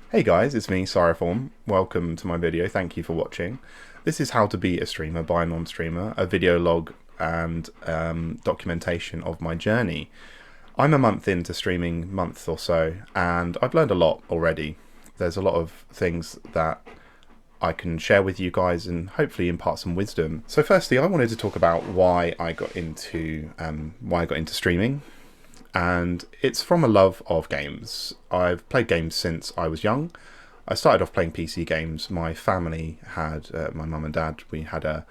Hey guys, it's me, Cyroform. Welcome to my video. Thank you for watching. This is how to be a streamer by a non-streamer, a video log and documentation of my journey. I'm a month into streaming, month or so, and I've learned a lot already. There's a lot of things that I can share with you guys and hopefully impart some wisdom. So firstly, I wanted to talk about why I got into streaming, and it's from a love of games. I've played games since I was young. I started off playing PC games. My family had, my mum and dad, we had a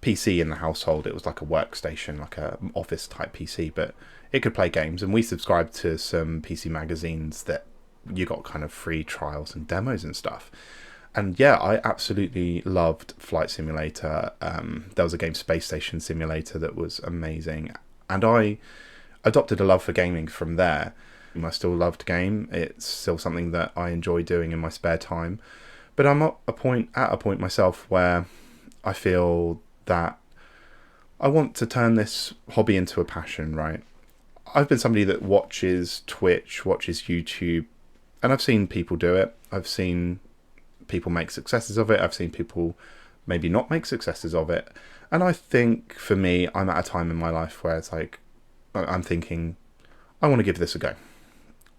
PC in the household. It was like a workstation, like a office type PC, but it could play games. And we subscribed to some PC magazines that you got kind of free trials and demos and stuff. And yeah, I absolutely loved Flight Simulator. There was a game, Space Station Simulator, that was amazing. And I adopted a love for gaming from there. I still love to game. It's still something that I enjoy doing in my spare time. But I'm at a point myself where I feel that I want to turn this hobby into a passion, right? I've been somebody that watches Twitch, watches YouTube, and I've seen people do it. I've seen people make successes of it. I've seen people maybe not make successes of it. And I think for me, I'm at a time in my life where it's like, I'm thinking, I want to give this a go.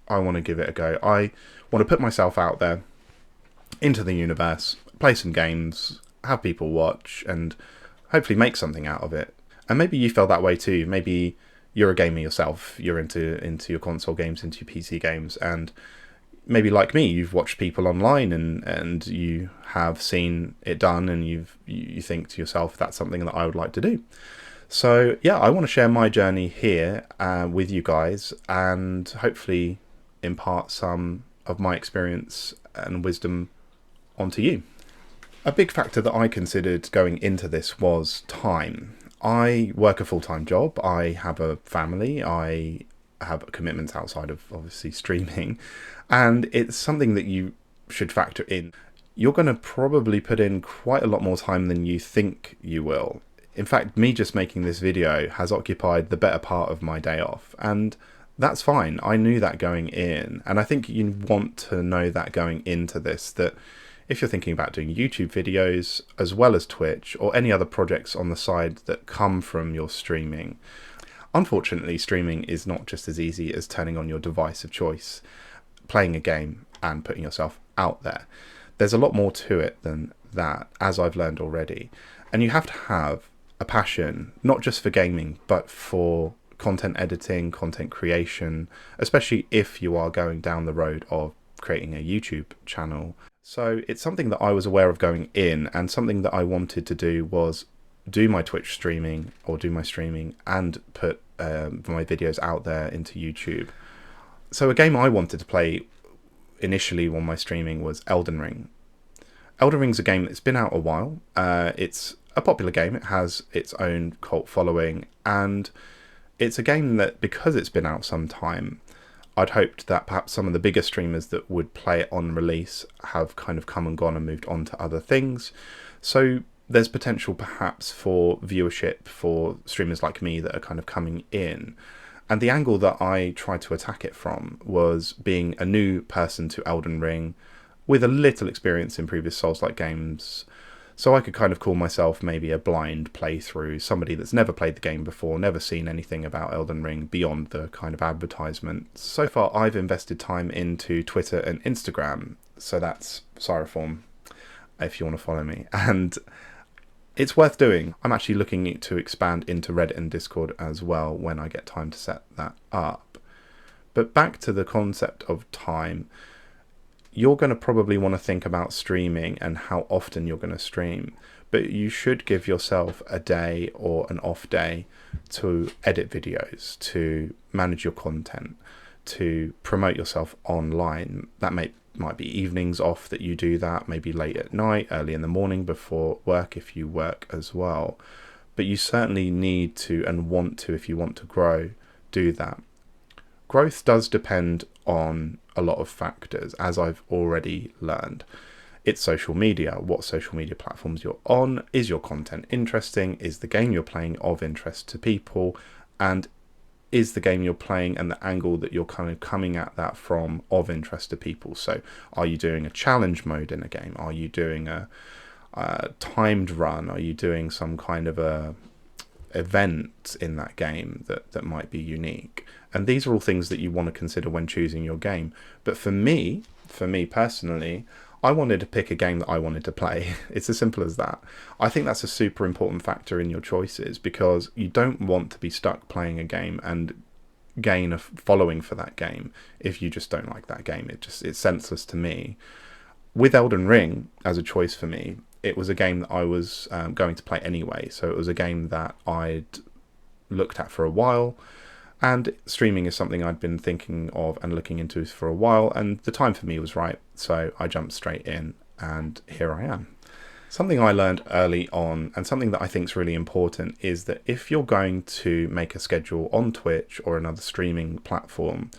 I want to give it a go. I want to put myself out there into the universe, play some games, have people watch, and hopefully make something out of it. And maybe you feel that way too. Maybe you're a gamer yourself. You're into your console games, into your PC games, and maybe like me, you've watched people online and you have seen it done, and you think to yourself, that's something that I would like to do. So yeah, I want to share my journey here with you guys and hopefully impart some of my experience and wisdom onto you. A big factor that I considered going into this was time. I work a full-time job. I have a family. I have commitments outside of obviously streaming, and it's something that you should factor in. You're going to probably put in quite a lot more time than you think you will. In fact, me just making this video has occupied the better part of my day off, and that's fine. I knew that going in, and I think you want to know that going into this, that if you're thinking about doing YouTube videos as well as Twitch or any other projects on the side that come from your streaming, unfortunately streaming is not just as easy as turning on your device of choice, playing a game and putting yourself out there. There's a lot more to it than that, as I've learned already, and you have to have a passion, not just for gaming, but for content editing, content creation, especially if you are going down the road of creating a YouTube channel. So it's something that I was aware of going in, and something that I wanted to do was do my Twitch streaming or do my streaming and put my videos out there into YouTube. So a game I wanted to play initially on my streaming was Elden Ring. Elden Ring's a game that's been out a while. It's a popular game. It has its own cult following, and it's a game that, because it's been out some time, I'd hoped that perhaps some of the bigger streamers that would play it on release have kind of come and gone and moved on to other things. So there's potential perhaps for viewership for streamers like me that are kind of coming in. And the angle that I tried to attack it from was being a new person to Elden Ring with a little experience in previous Souls-like games. So I could kind of call myself maybe a blind playthrough, somebody that's never played the game before, never seen anything about Elden Ring beyond the kind of advertisement. So far I've invested time into Twitter and Instagram, so that's Cyroform if you want to follow me, and it's worth doing. I'm actually looking to expand into Reddit and Discord as well when I get time to set that up. But back to the concept of time, you're going to probably want to think about streaming and how often you're going to stream, but you should give yourself a day or an off day to edit videos, to manage your content, to promote yourself online. That might be evenings off that you do that, maybe late at night, early in the morning before work if you work as well. But you certainly need to and want to, if you want to grow, do that. Growth does depend on a lot of factors, as I've already learned. It's social media, what social media platforms you're on, is your content interesting, is the game you're playing of interest to people, and is the game you're playing and the angle that you're kind of coming at that from of interest to people. So are you doing a challenge mode in a game? Are you doing a timed run? Are you doing some kind of a event in that game that might be unique? And these are all things that you want to consider when choosing your game. But for me personally, I wanted to pick a game that I wanted to play. It's as simple as that. I think that's a super important factor in your choices, because you don't want to be stuck playing a game and gain a following for that game if you just don't like that game. It's senseless to me. With Elden Ring as a choice for me, it was a game that I was going to play anyway. So it was a game that I'd looked at for a while, and streaming is something I'd been thinking of and looking into for a while, and the time for me was right, so I jumped straight in, and here I am. Something I learned early on, and something that I think is really important, is that if you're going to make a schedule on Twitch or another streaming platform,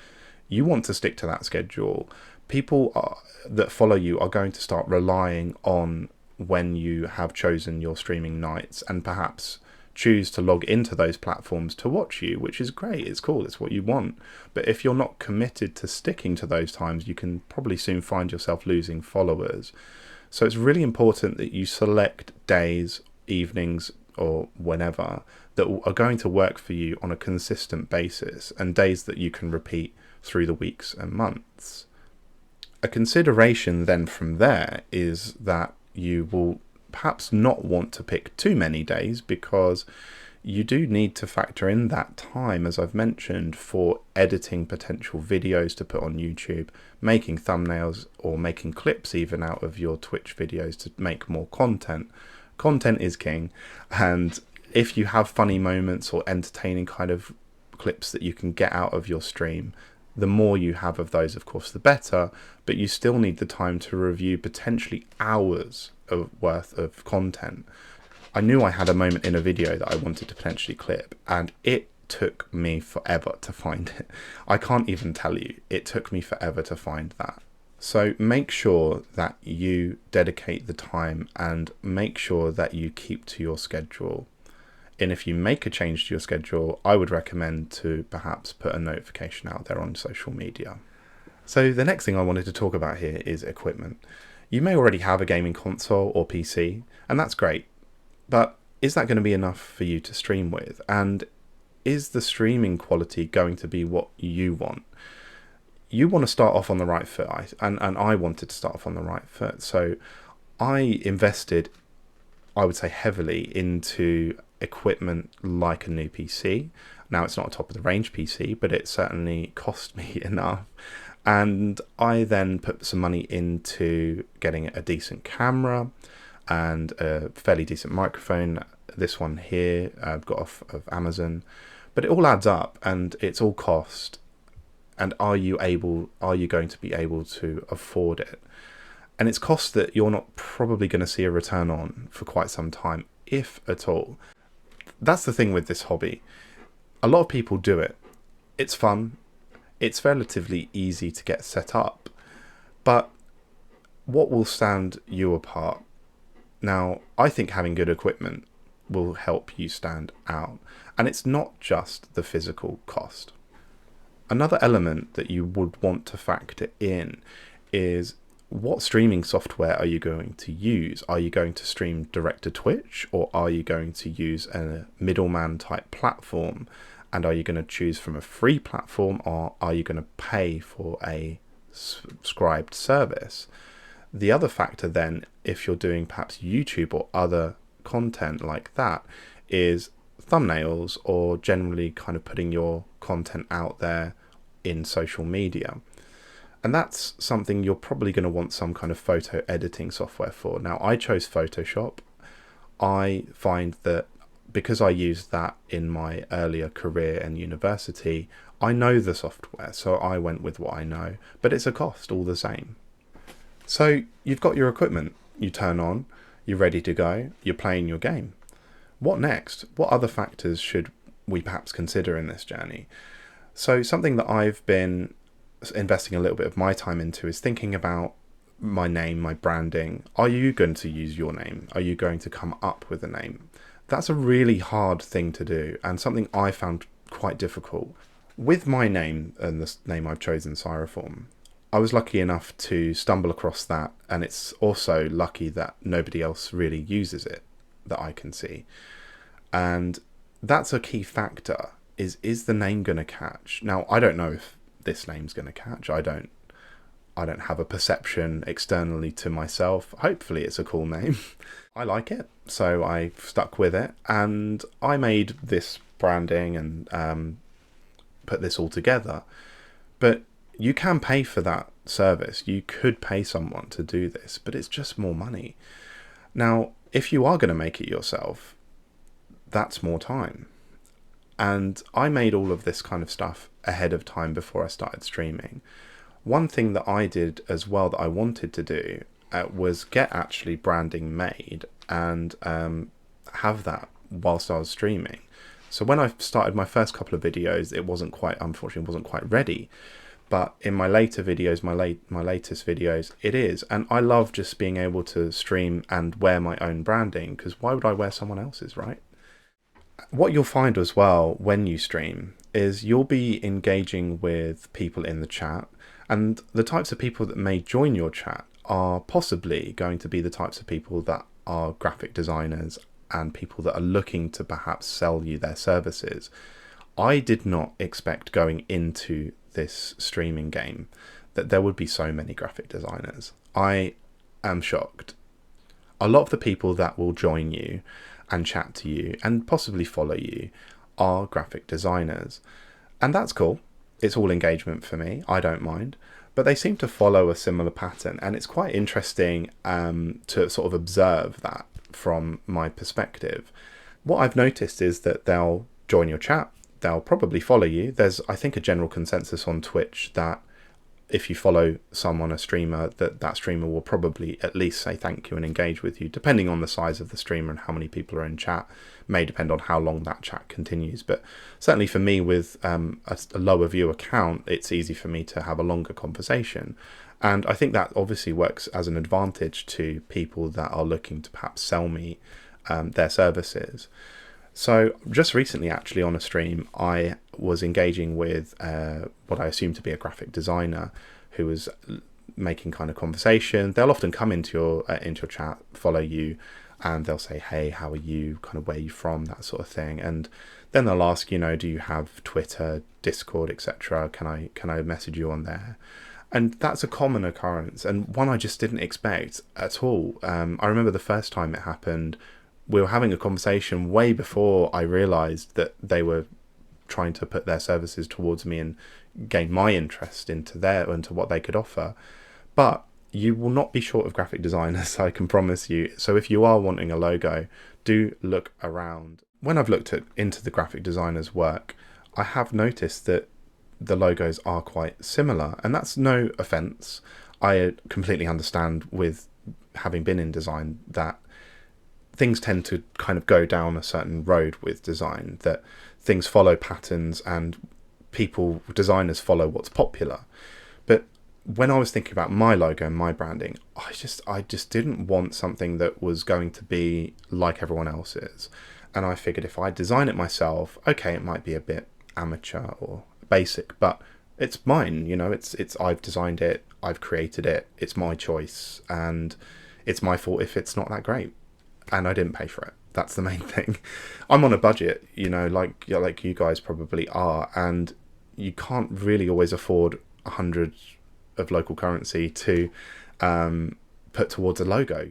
you want to stick to that schedule. People that follow you are going to start relying on when you have chosen your streaming nights, and perhaps choose to log into those platforms to watch you, which is great. It's cool. It's what you want. But if you're not committed to sticking to those times, you can probably soon find yourself losing followers. So it's really important that you select days, evenings, or whenever that are going to work for you on a consistent basis, and days that you can repeat through the weeks and months. A consideration then from there is that you will perhaps not want to pick too many days, because you do need to factor in that time, as I've mentioned, for editing potential videos to put on YouTube, making thumbnails, or making clips even out of your Twitch videos to make more content. Content is king, and if you have funny moments or entertaining kind of clips that you can get out of your stream, the more you have of those, of course, the better, but you still need the time to review potentially hours of worth of content. I knew I had a moment in a video that I wanted to potentially clip, and it took me forever to find it. I can't even tell you, it took me forever to find that. So make sure that you dedicate the time, and make sure that you keep to your schedule. And if you make a change to your schedule, I would recommend to perhaps put a notification out there on social media. So the next thing I wanted to talk about here is equipment. You may already have a gaming console or PC, and that's great, but is that going to be enough for you to stream with? And is the streaming quality going to be what you want? You want to start off on the right foot, and I wanted to start off on the right foot. So I invested, I would say, heavily into equipment like a new PC. Now, it's not a top of the range PC, but it certainly cost me enough. And I then put some money into getting a decent camera and a fairly decent microphone. This one here I've got off of Amazon, but it all adds up, and it's all cost. And are you going to be able to afford it? And it's cost that you're not probably going to see a return on for quite some time, if at all. That's the thing with this hobby. A lot of people do it. It's fun. It's relatively easy to get set up. But what will stand you apart? Now, I think having good equipment will help you stand out. And it's not just the physical cost. Another element that you would want to factor in is, what streaming software are you going to use? Are you going to stream direct to Twitch, or are you going to use a middleman type platform? And are you going to choose from a free platform, or are you going to pay for a subscribed service? The other factor then, if you're doing perhaps YouTube or other content like that, is thumbnails, or generally kind of putting your content out there in social media. And that's something you're probably going to want some kind of photo editing software for. Now, I chose Photoshop. I find that because I used that in my earlier career and university, I know the software, so I went with what I know, but it's a cost all the same. So you've got your equipment, you turn on, you're ready to go, you're playing your game. What next? What other factors should we perhaps consider in this journey? So something that I've been investing a little bit of my time into is thinking about my name, my branding. Are you going to use your name? Are you going to come up with a name? That's a really hard thing to do, and something I found quite difficult. With my name and the name I've chosen, Siroform, I was lucky enough to stumble across that, and it's also lucky that nobody else really uses it that I can see. And that's a key factor, is the name going to catch? Now, I don't know if this name's going to catch. I don't have a perception externally to myself. Hopefully it's a cool name. I like it, so I stuck with it, and I made this branding and put this all together. But you can pay for that service. You could pay someone to do this, but it's just more money. Now, if you are going to make it yourself, that's more time. And I made all of this kind of stuff ahead of time before I started streaming. One thing that I did as well that I wanted to do was get actually branding made and have that whilst I was streaming. So when I started my first couple of videos, it unfortunately wasn't quite ready. But in my later videos, my latest videos, it is. And I love just being able to stream and wear my own branding, because why would I wear someone else's, right? What you'll find as well when you stream is you'll be engaging with people in the chat, and the types of people that may join your chat are possibly going to be the types of people that are graphic designers and people that are looking to perhaps sell you their services. I did not expect going into this streaming game that there would be so many graphic designers. I am shocked. A lot of the people that will join you and chat to you and possibly follow you are graphic designers, and that's cool. It's all engagement for me. I don't mind, but they seem to follow a similar pattern, and it's quite interesting to sort of observe that from my perspective. What I've noticed is that they'll join your chat, they'll probably follow you. There's, I think, a general consensus on Twitch that if you follow someone, a streamer, that streamer will probably at least say thank you and engage with you, depending on the size of the streamer and how many people are in chat. May depend on how long that chat continues, but certainly for me with a lower view account, it's easy for me to have a longer conversation. And I think that obviously works as an advantage to people that are looking to perhaps sell me their services. So just recently, actually, on a stream, I was engaging with what I assume to be a graphic designer who was making kind of conversation. They'll often come into your chat, follow you, and they'll say, hey, how are you, kind of where are you from, that sort of thing. And then they'll ask, do you have Twitter, Discord, etc.? Can I message you on there? And that's a common occurrence, and one I just didn't expect at all. I remember the first time it happened, we were having a conversation way before I realised that they were trying to put their services towards me and gain my interest into what they could offer. But you will not be short of graphic designers, I can promise you. So if you are wanting a logo, do look around. When I've looked into the graphic designer's work, I have noticed that the logos are quite similar, and that's no offence. I completely understand, with having been in design, that things tend to kind of go down a certain road with design, that things follow patterns and designers follow what's popular. But when I was thinking about my logo and my branding, I just didn't want something that was going to be like everyone else's. And I figured if I design it myself, okay, it might be a bit amateur or basic, but it's mine, it's I've designed it, I've created it, it's my choice, and it's my fault if it's not that great. And I didn't pay for it. That's the main thing. I'm on a budget, like you guys probably are, and you can't really always afford 100 of local currency to put towards a logo.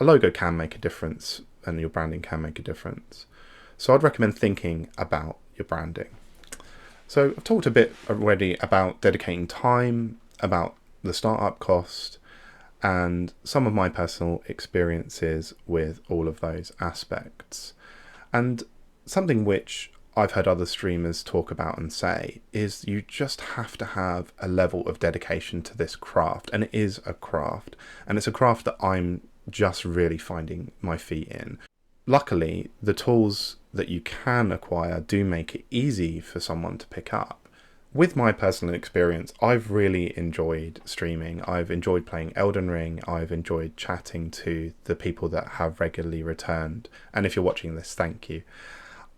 A logo can make a difference, and your branding can make a difference. So I'd recommend thinking about your branding. So I've talked a bit already about dedicating time, about the startup cost, and some of my personal experiences with all of those aspects. And something which I've heard other streamers talk about and say is you just have to have a level of dedication to this craft. And it is a craft. And it's a craft that I'm just really finding my feet in. Luckily, the tools that you can acquire do make it easy for someone to pick up. With my personal experience, I've really enjoyed streaming. I've enjoyed playing Elden Ring. I've enjoyed chatting to the people that have regularly returned. And if you're watching this, thank you.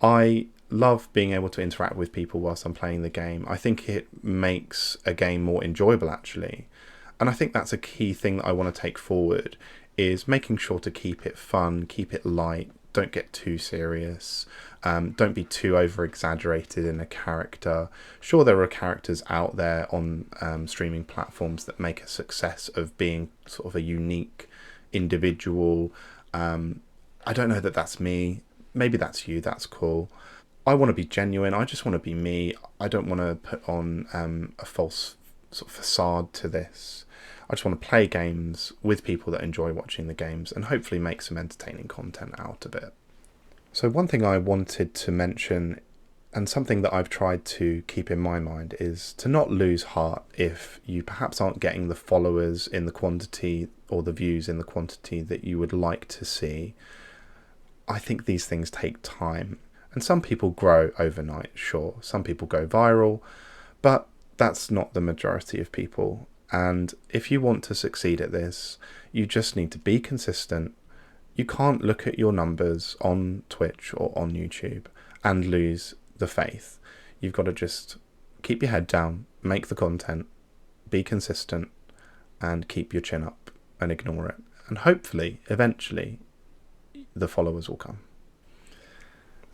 I love being able to interact with people whilst I'm playing the game. I think it makes a game more enjoyable, actually. And I think that's a key thing that I want to take forward, is making sure to keep it fun, keep it light, don't get too serious, don't be too over exaggerated in a character. Sure, there are characters out there on streaming platforms that make a success of being sort of a unique individual. I don't know that that's me. Maybe that's you. That's cool. I want to be genuine. I just want to be me. I don't want to put on a false sort of facade to this. I just want to play games with people that enjoy watching the games and hopefully make some entertaining content out of it. So one thing I wanted to mention, and something that I've tried to keep in my mind, is to not lose heart if you perhaps aren't getting the followers in the quantity or the views in the quantity that you would like to see. I think these things take time. And some people grow overnight, sure. Some people go viral, but that's not the majority of people. And if you want to succeed at this, you just need to be consistent. You can't look at your numbers on Twitch or on YouTube and lose the faith. You've got to just keep your head down, make the content, be consistent, and keep your chin up and ignore it. And hopefully, eventually, the followers will come.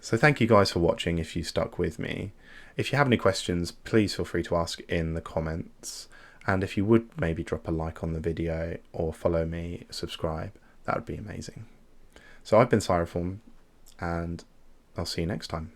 So thank you guys for watching if you stuck with me. If you have any questions, please feel free to ask in the comments. And if you would maybe drop a like on the video or follow me, subscribe, that would be amazing. So I've been Cyroform, and I'll see you next time.